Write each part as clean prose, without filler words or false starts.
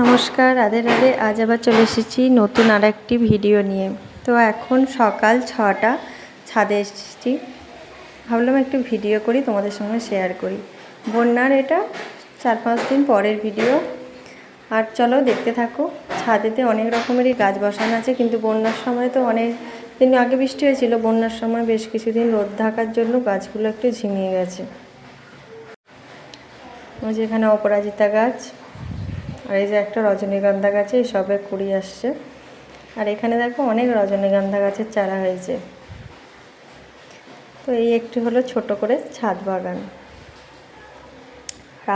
নমস্কার, রাধে রাধে। আজ আবার চলে এসেছি নতুন আর একটি ভিডিও নিয়ে। তো এখন সকাল 6টা, ছাদে এসেছি, ভাবলাম একটু ভিডিও করি, তোমাদের সঙ্গে শেয়ার করি। বন্যার এটা 4-5 দিন পরের ভিডিও। আর চলো দেখতে থাকো। ছাদেতে অনেক রকমেরই গাছ বসানো আছে, কিন্তু বন্যার সময় তো অনেক দিন আগে বৃষ্টি হয়েছিল, বন্যার সময় বেশ কিছুদিন রোদ থাকার জন্য গাছগুলো একটু ঝিমিয়ে গেছে। ওই যে এখানে অপরাজিতা গাছ, আর এই যে একটা রজনীগন্ধা গাছে এই সবে কুড়ি আসছে। আর এখানে দেখো অনেক রজনীগন্ধা গাছের চারা হয়েছে। তো এই একটি হলো ছোট করে ছাদ বাগান।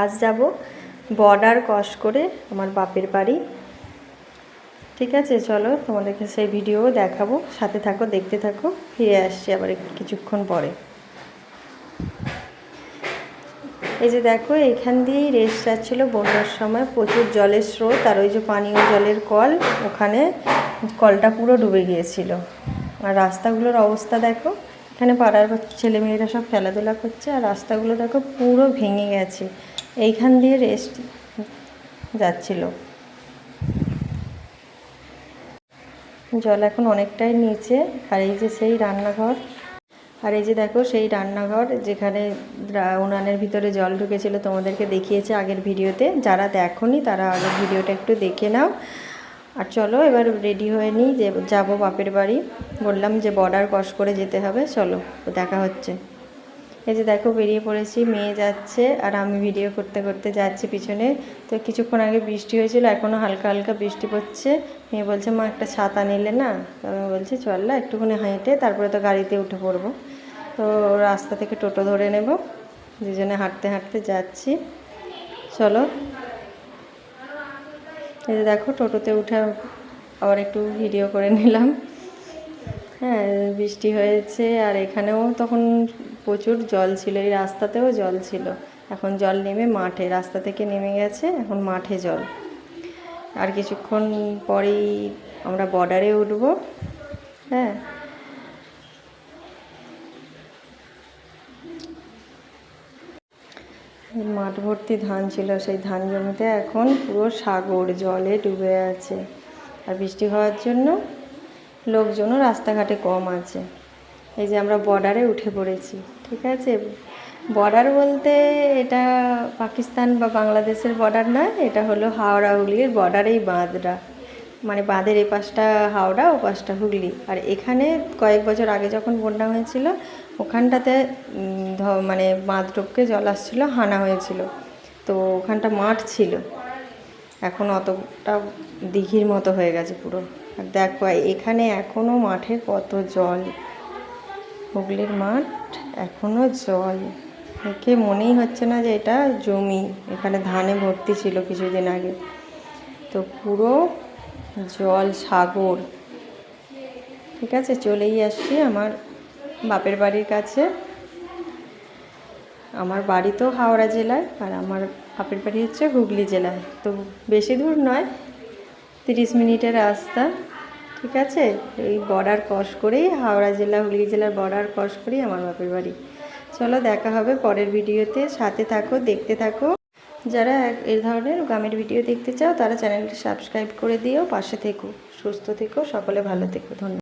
আজ যাব বর্ডার ক্রস করে আমার বাপের বাড়ি। ঠিক আছে, চলো তোমাদেরকে সেই ভিডিও দেখাবো, সাথে থাকো, দেখতে থাকো। ফিরে আসছি আবার কিছুক্ষণ পরে। এই যে দেখো, এইখান দিয়েই রেস যাচ্ছিলো বন্যার সময়, প্রচুর জলের স্রোত। আর ওই যে পানীয় জলের কল, ওখানে কলটা পুরো ডুবে গিয়েছিল। আর রাস্তাগুলোর অবস্থা দেখো, এখানে পাড়ার ছেলেমেয়েরা সব খেলাধুলা করছে, আর রাস্তাগুলো দেখো পুরো ভেঙে গেছে। এইখান দিয়ে রেস যাচ্ছিল। জল এখন অনেকটাই নিচে। আর এই যে সেই রান্নাঘর, আর এই যে দেখো সেই রান্নাঘর, যেখানে উনানের ভিতরে জল ঢুকেছিল, তোমাদেরকে দেখিয়েছে আগের ভিডিওতে। যারা দেখোনি তারা আগের ভিডিওটা একটু দেখে নাও। আর চলো এবার রেডি হয়ে নিই, যে যাবো বাপের বাড়ি। বললাম যে বর্ডার ক্রস করে যেতে হবে, চলো দেখা হচ্ছে। এই যে দেখো বেরিয়ে পড়েছি, মেয়ে যাচ্ছে আর আমি ভিডিও করতে করতে যাচ্ছি পিছনে। তো কিছুক্ষণ আগে বৃষ্টি হয়েছিল, এখনও হালকা হালকা বৃষ্টি পড়ছে। মেয়ে বলছে, মা একটা ছাতা নিলে না? তো আমি বলছি চল না, একটুখানি হেঁটে তারপরে তো গাড়িতে উঠে পড়বো। তো রাস্তা থেকে টোটো ধরে নেব, দুজনে হাঁটতে হাঁটতে যাচ্ছি। চলো, এই যে দেখো টোটোতে উঠে আবার একটু ভিডিও করে নিলাম। হ্যাঁ, বৃষ্টি হয়েছে, আর এখানেও তখন প্রচুর জল ছিল, এই রাস্তাতেও জল ছিল। এখন জল নেমে মাঠে, রাস্তা থেকে নেমে গেছে, এখন মাঠে জল। আর কিছুক্ষণ পরেই আমরা বর্ডারে উঠব। হ্যাঁ, মাঠ ভর্তি ধান ছিল, সেই ধান জমিতে এখন পুরো সাগর জলে ডুবে আছে। আর বৃষ্টি হওয়ার জন্য লোকজনও রাস্তাঘাটে কম আছে। এই যে আমরা বর্ডারে উঠে পড়েছি। ঠিক আছে, বর্ডার বলতে এটা পাকিস্তান বা বাংলাদেশের বর্ডার না, এটা হলো হাওড়া হুগলির বর্ডারেই বাঁধটা। মানে বাঁধের এ পাশটা হাওড়া, ও পাশটা হুগলি। আর এখানে কয়েক বছর আগে যখন বন্যা হয়েছিল, ওখানটাতে মানে বাঁধ টপকে জল আসছিলো, হানা হয়েছিল। তো ওখানটা মাঠ ছিল, এখন অতটা দিঘির মতো হয়ে গেছে পুরো। আর দেখো এখানে এখনও মাঠে কত জল, হুগলির মাঠ এখনও জল। দেখে মনেই হচ্ছে না যে এটা জমি, এখানে ধানে ভর্তি ছিল কিছুদিন আগে। তো পুরো জল সাগর। ঠিক আছে, চলেই আসছি আমার বাপের বাড়ির কাছে। আমার বাড়ি তো হাওড়া জেলায়, আর আমার বাপের বাড়ি হচ্ছে হুগলি জেলায়। তো বেশি দূর নয়, 30 মিনিটের রাস্তা। ঠিক আছে, এই বর্ডার ক্রস করেই, হাওড়া জেলা হুগলি জেলার বর্ডার ক্রস করেই আমার বাপের বাড়ি। চলো দেখা হবে পরের ভিডিওতে, সাথে থাকো, দেখতে থাকো। যারা এই ধরনের গ্রামের ভিডিও দেখতে চাও তারা চ্যানেলটি সাবস্ক্রাইব করে দিও, পাশে থেকো, সুস্থ থেকো, সকলে ভালো থেকো। ধন্যবাদ।